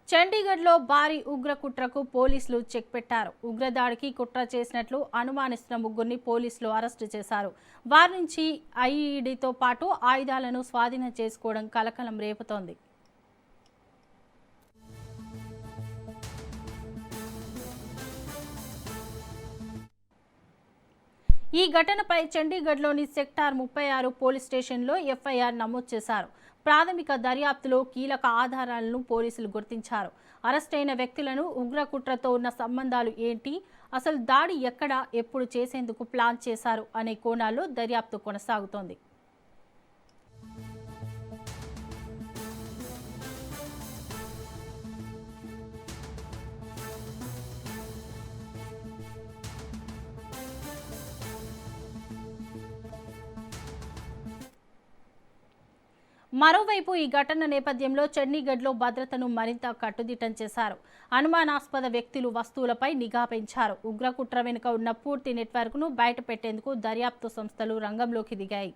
చండీగఢ్లో భారీ ఉగ్ర కుట్రకు పోలీసులు చెక్ పెట్టారు. ఉగ్రదాడికి కుట్ర చేసినట్లు అనుమానిస్తున్న ముగ్గురిని పోలీసులు అరెస్టు చేశారు. వారి నుంచి ఐఈడీతో పాటు ఆయుధాలను స్వాధీనం చేసుకోవడం కలకలం రేపుతోంది. ఈ ఘటనపై చండీగఢ్లోని సెక్టార్ 36 పోలీస్ స్టేషన్లో ఎఫ్ఐఆర్ నమోదు చేశారు. ప్రాథమిక దర్యాప్తులో కీలక ఆధారాలను పోలీసులు గుర్తించారు. అరెస్టైన వ్యక్తులను ఉగ్ర కుట్రతో ఉన్న సంబంధాలు ఏంటి, అసలు దాడి ఎక్కడ, ఎప్పుడు చేసేందుకు ప్లాన్ చేశారు అనే కోణాల్లో దర్యాప్తు కొనసాగుతోంది. మరోవైపు ఈ ఘటన నేపథ్యంలో చండీగఢ్లో భద్రతను మరింత కట్టుదిట్టం చేశారు. అనుమానాస్పద వ్యక్తులు, వస్తువులపై నిఘా పెంచారు. ఉగ్రకుట్ర వెనుక ఉన్న పూర్తి నెట్వర్క్ను బయటపెట్టేందుకు దర్యాప్తు సంస్థలు రంగంలోకి దిగాయి.